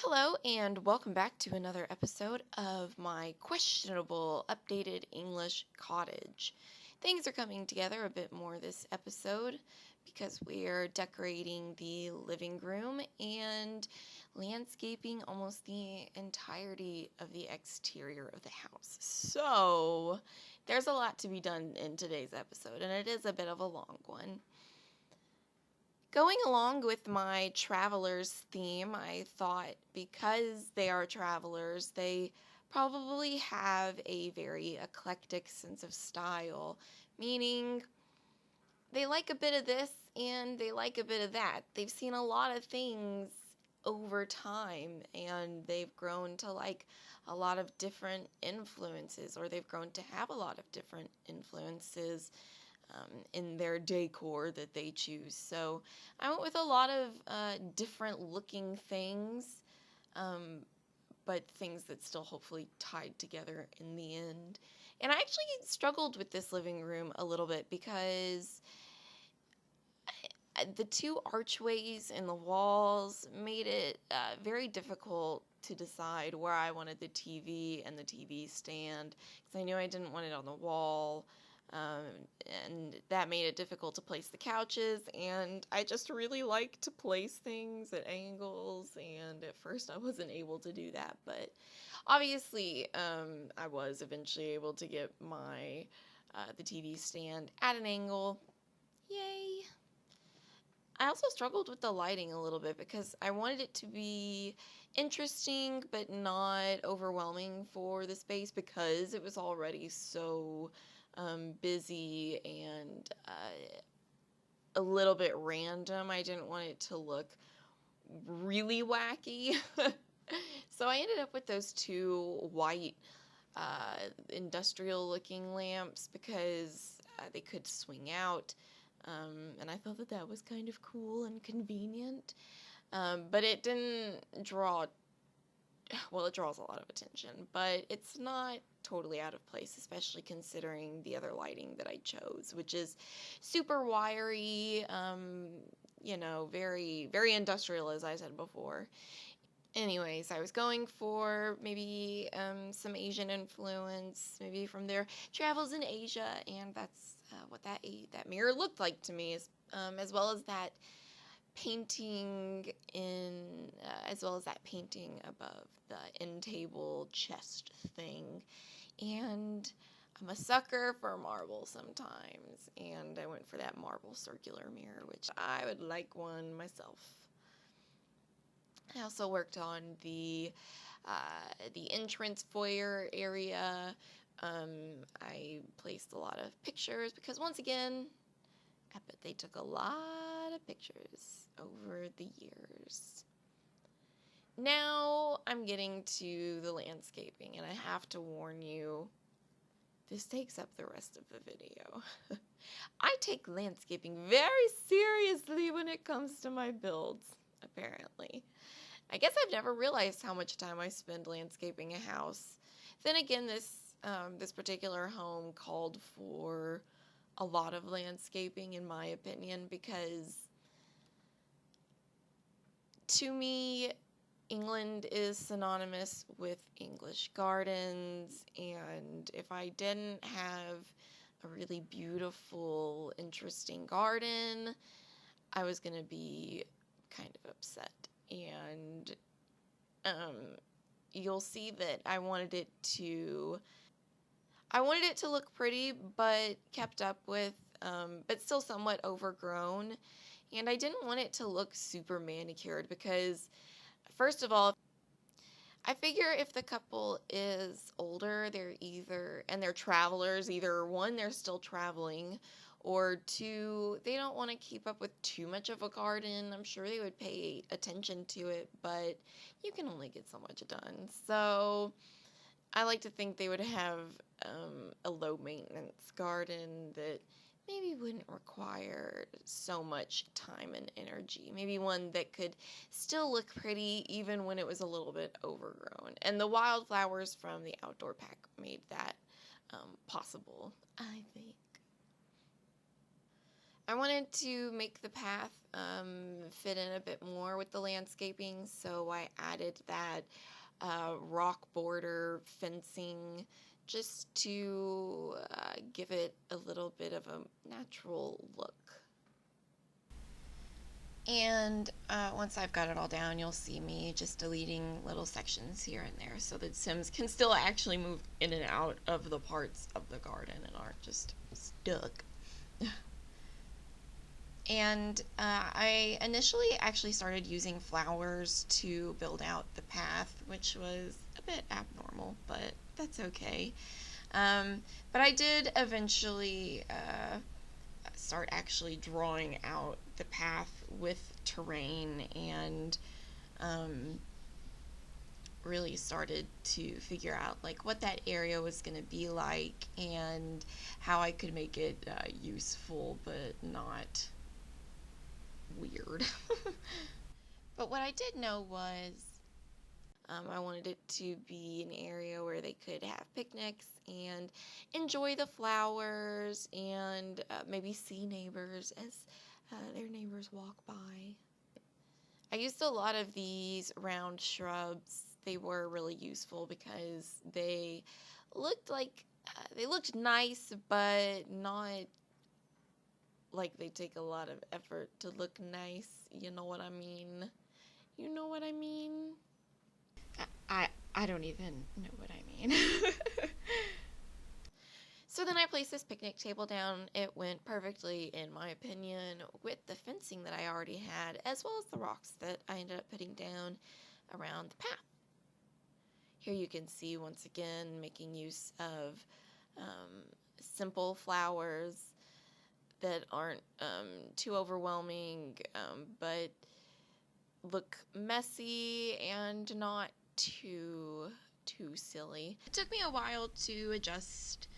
Hello, and welcome back to another episode of my questionable updated English cottage. Things are coming together a bit more this episode because we are decorating the living room and landscaping almost the entirety of the exterior of the house. So, there's a lot to be done in today's episode, and it is a bit of a long one. Going along with my travelers theme, I thought because they are travelers, they probably have a very eclectic sense of style, meaning they like a bit of this and they like a bit of that. They've seen a lot of things over time and they've grown to like a lot of different influences, or they've grown to have a lot of different influences in their decor that they choose. So I went with a lot of different looking things, but things that still hopefully tied together in the end. And I actually struggled with this living room a little bit because the two archways in the walls made it very difficult to decide where I wanted the TV and the TV stand, because I knew I didn't want it on the wall. And that made it difficult to place the couches, and I just really like to place things at angles, and at first I wasn't able to do that, but obviously I was eventually able to get my the TV stand at an angle. Yay! I also struggled with the lighting a little bit because I wanted it to be interesting but not overwhelming for the space, because it was already so busy and a little bit random. I didn't want it to look really wacky. So I ended up with those two white industrial looking lamps because they could swing out. And I thought that that was kind of cool and convenient. But it didn't draw, well, it draws a lot of attention, but it's not totally out of place, especially considering the other lighting that I chose, which is super wiry, very, very industrial, as I said before. Anyways, I was going for maybe some Asian influence, maybe from their travels in Asia, and that's what that mirror looked like to me, as well as that painting above the end table chest thing. And I'm a sucker for marble sometimes, and I went for that marble circular mirror, which I would like one myself. I also worked on the entrance foyer area. I placed a lot of pictures because, once again, I bet they took a lot of pictures over the years. Now I'm getting to the landscaping, and I have to warn you, this takes up the rest of the video. I take landscaping very seriously when it comes to my builds, apparently. I guess I've never realized how much time I spend landscaping a house. Then again, this particular home called for a lot of landscaping, in my opinion, because to me, England is synonymous with English gardens, and if I didn't have a really beautiful, interesting garden, I was going to be kind of upset. And you'll see that I wanted it to look pretty, but kept up with, but still somewhat overgrown. And I didn't want it to look super manicured because, first of all, I figure if the couple is older, they're travelers, either one, they're still traveling, or two, they don't want to keep up with too much of a garden. I'm sure they would pay attention to it, but you can only get so much done. So I like to think they would have a low maintenance garden that maybe wouldn't require so much time and energy. Maybe one that could still look pretty even when it was a little bit overgrown. And the wildflowers from the outdoor pack made that possible, I think. I wanted to make the path fit in a bit more with the landscaping, so I added that rock border fencing just to give it a little bit of a natural look. And once I've got it all down, you'll see me just deleting little sections here and there so that Sims can still actually move in and out of the parts of the garden and aren't just stuck. And I initially actually started using flowers to build out the path, which was a bit abnormal, but that's okay. But I did eventually start actually drawing out the path with terrain and really started to figure out like what that area was going to be like and how I could make it useful but not weird. But what I did know was I wanted it to be an area where they could have picnics and enjoy the flowers and maybe see neighbors as their neighbors walk by. I used a lot of these round shrubs. They were really useful because they looked like they looked nice, but not like they take a lot of effort to look nice. You know what I mean? You know what I mean? I don't even know what I mean. So then I placed this picnic table down. It went perfectly, in my opinion, with the fencing that I already had, as well as the rocks that I ended up putting down around the path. Here you can see, once again, making use of simple flowers that aren't too overwhelming, but look messy and not too silly. It took me a while to adjust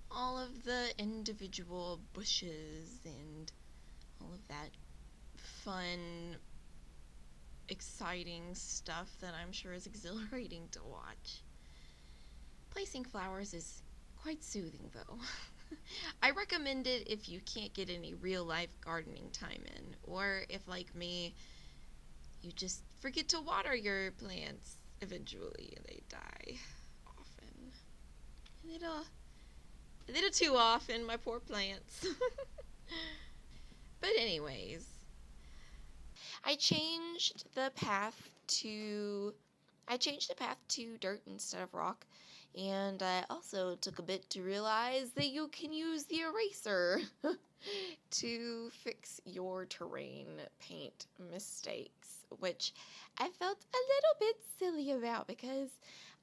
all of the individual bushes and all of that fun, exciting stuff that I'm sure is exhilarating to watch. Placing flowers is quite soothing, though. I recommend it if you can't get any real-life gardening time in, or if, like me, you just forget to water your plants eventually and they die often. A little too often, my poor plants. But anyways, I changed the path to dirt instead of rock, and I also took a bit to realize that you can use the eraser to fix your terrain paint mistakes, which I felt a little bit silly about because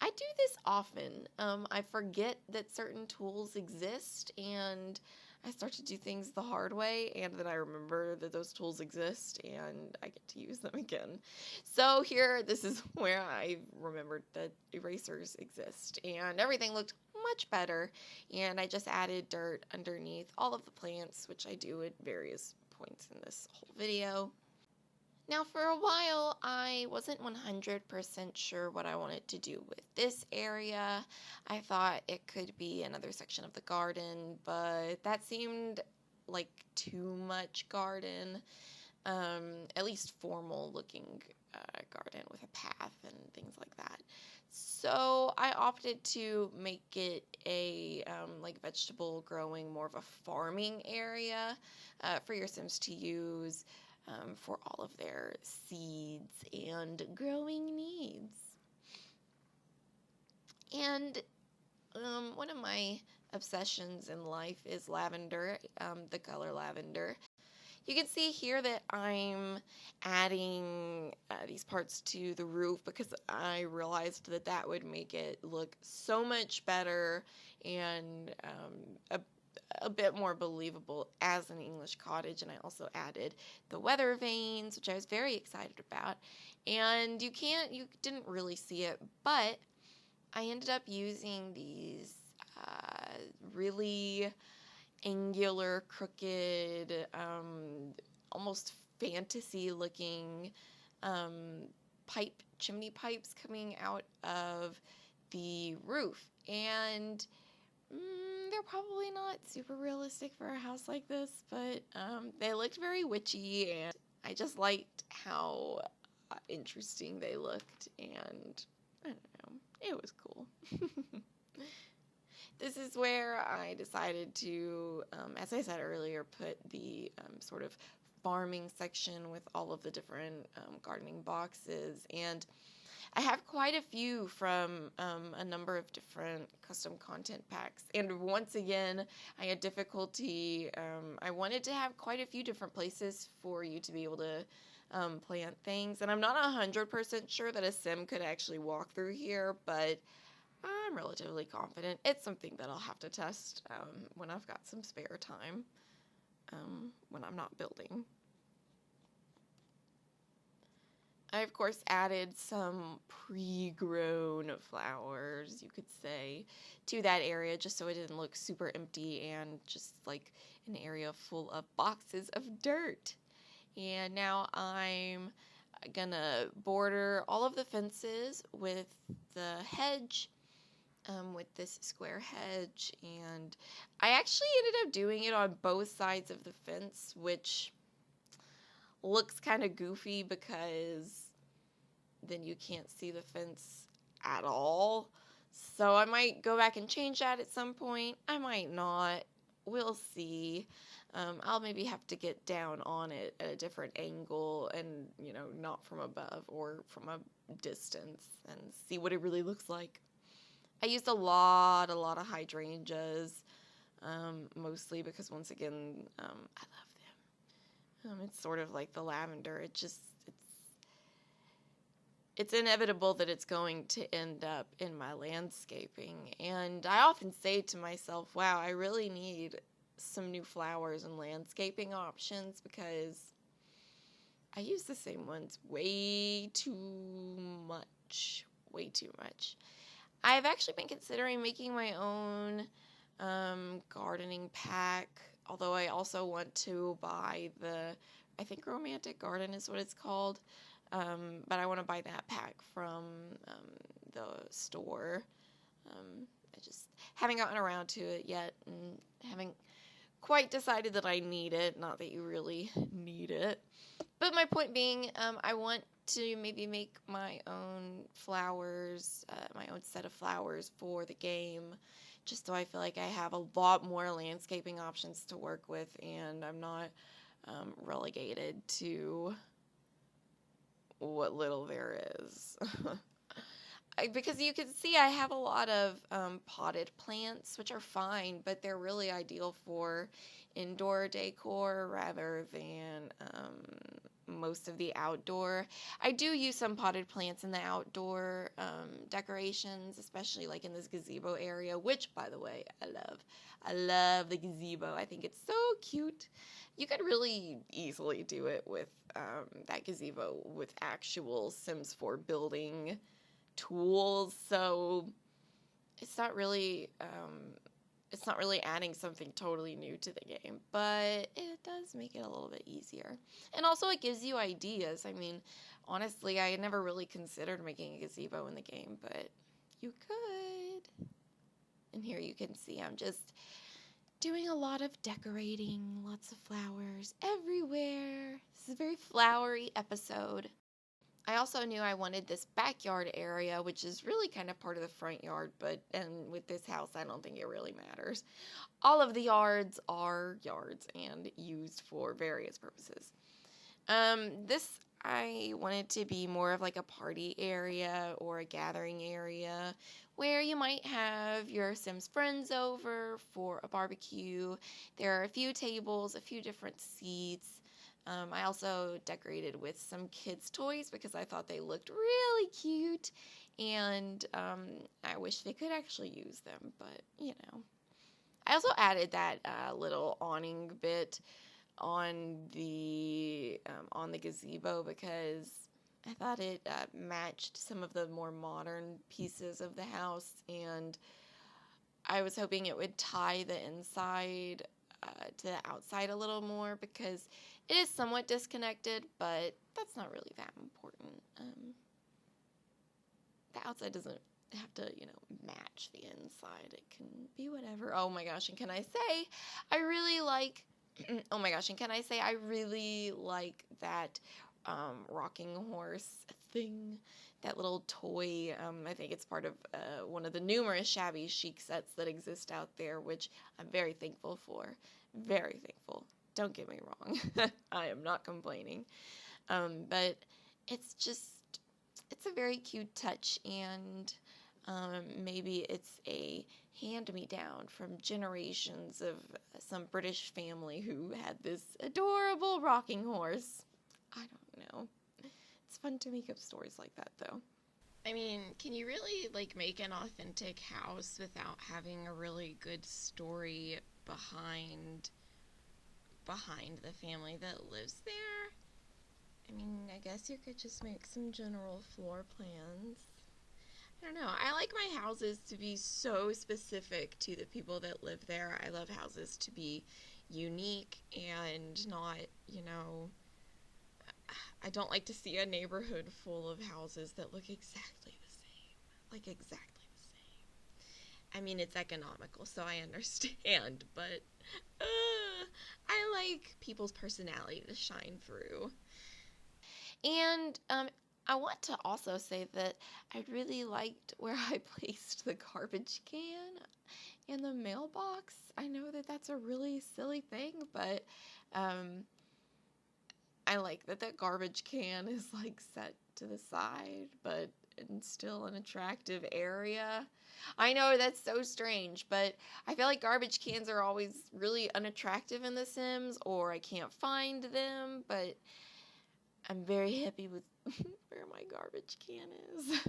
I do this often. I forget that certain tools exist and I start to do things the hard way, and then I remember that those tools exist and I get to use them again. So here, this is where I remembered that erasers exist, and everything looked much better, and I just added dirt underneath all of the plants, which I do at various points in this whole video. Now, for a while, I wasn't 100% sure what I wanted to do with this area. I thought it could be another section of the garden, but that seemed like too much garden, at least formal-looking garden with a path and things like that. So I opted to make it a like vegetable growing, more of a farming area for your Sims to use. For all of their seeds and growing needs. And one of my obsessions in life is lavender, the color lavender. You can see here that I'm adding these parts to the roof because I realized that that would make it look so much better and a bit more believable as an English cottage. And I also added the weather vanes, which I was very excited about. And you didn't really see it, but I ended up using these really angular, crooked, almost fantasy looking chimney pipes coming out of the roof. And they're probably not super realistic for a house like this, but they looked very witchy, and I just liked how interesting they looked, and I don't know, it was cool. This is where I decided to, as I said earlier, put the sort of farming section with all of the different gardening boxes, and I have quite a few from a number of different custom content packs. And once again, I had difficulty. I wanted to have quite a few different places for you to be able to plant things. And I'm not 100% sure that a sim could actually walk through here, but I'm relatively confident. It's something that I'll have to test when I've got some spare time, when I'm not building. I, of course, added some pre-grown flowers, you could say, to that area just so it didn't look super empty and just like an area full of boxes of dirt. And now I'm gonna border all of the fences with the hedge, with this square hedge, and I actually ended up doing it on both sides of the fence, which looks kind of goofy because then you can't see the fence at all. So I might go back and change that at some point. I might not. We'll see. I'll maybe have to get down on it at a different angle and, not from above or from a distance and see what it really looks like. I used a lot of hydrangeas, mostly because, once again, I love them. It's sort of like the lavender. It's inevitable that it's going to end up in my landscaping. And I often say to myself, wow, I really need some new flowers and landscaping options because I use the same ones way too much. Way too much. I've actually been considering making my own gardening pack, although I also want to buy I think Romantic Garden is what it's called. But I want to buy that pack from the store. I just haven't gotten around to it yet and haven't quite decided that I need it. Not that you really need it. But my point being, I want to maybe make my own flowers, my own set of flowers for the game, just so I feel like I have a lot more landscaping options to work with and I'm not relegated to what little there is. Because you can see I have a lot of potted plants, which are fine, but they're really ideal for indoor decor rather than most of the outdoor. I do use some potted plants in the outdoor decorations, especially like in this gazebo area, which, by the way, I love. I love the gazebo. I think it's so cute. You could really easily do it with that gazebo with actual Sims 4 building tools, so it's not really adding something totally new to the game, but it does make it a little bit easier. And also it gives you ideas. I mean, honestly, I had never really considered making a gazebo in the game, but you could. And here you can see I'm just doing a lot of decorating, lots of flowers everywhere. This is a very flowery episode. I also knew I wanted this backyard area, which is really kind of part of the front yard, and with this house, I don't think it really matters. All of the yards are yards and used for various purposes. This I wanted to be more of like a party area or a gathering area where you might have your Sims friends over for a barbecue. There are a few tables, a few different seats. I also decorated with some kids' toys because I thought they looked really cute, and I wish they could actually use them, but, I also added that little awning bit on the gazebo because I thought it matched some of the more modern pieces of the house, and I was hoping it would tie the inside to the outside a little more because it is somewhat disconnected, but that's not really that important. The outside doesn't have to, match the inside. It can be whatever. Oh my gosh, and can I say, I really like, oh my gosh, and can I say, I really like that rocking horse thing, that little toy. I think it's part of one of the numerous shabby chic sets that exist out there, which I'm very thankful for. Very thankful. Don't get me wrong. I am not complaining. But it's a very cute touch, and maybe it's a hand-me-down from generations of some British family who had this adorable rocking horse. I don't know. It's fun to make up stories like that, though. I mean, can you really, make an authentic house without having a really good story behind the family that lives there? I mean, I guess you could just make some general floor plans. I don't know. I like my houses to be so specific to the people that live there. I love houses to be unique and not, I don't like to see a neighborhood full of houses that look exactly the same. Exactly the same. I mean, it's economical, so I understand, but I like people's personality to shine through. And I want to also say that I really liked where I placed the garbage can in the mailbox. I know that that's a really silly thing, but I like that garbage can is set to the side, but in still an attractive area. I know that's so strange, but I feel like garbage cans are always really unattractive in The Sims, or I can't find them, but I'm very happy with where my garbage can is.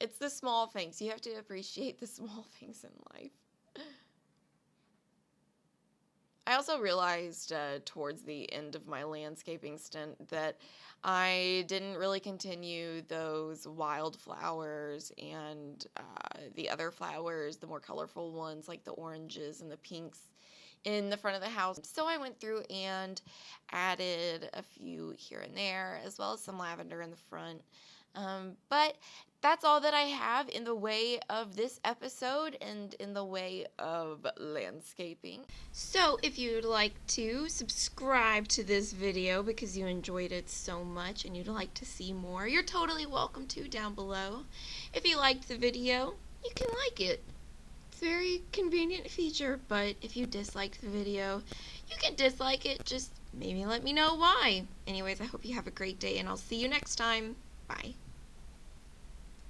It's the small things. You have to appreciate the small things in life. I also realized towards the end of my landscaping stint that I didn't really continue those wildflowers and the other flowers, the more colorful ones like the oranges and the pinks in the front of the house. So I went through and added a few here and there, as well as some lavender in the front. But that's all that I have in the way of this episode and in the way of landscaping. So if you'd like to subscribe to this video because you enjoyed it so much and you'd like to see more, you're totally welcome to down below. If you liked the video, you can like it. It's a very convenient feature, but if you disliked the video, you can dislike it. Just maybe let me know why. Anyways, I hope you have a great day, and I'll see you next time. Bye.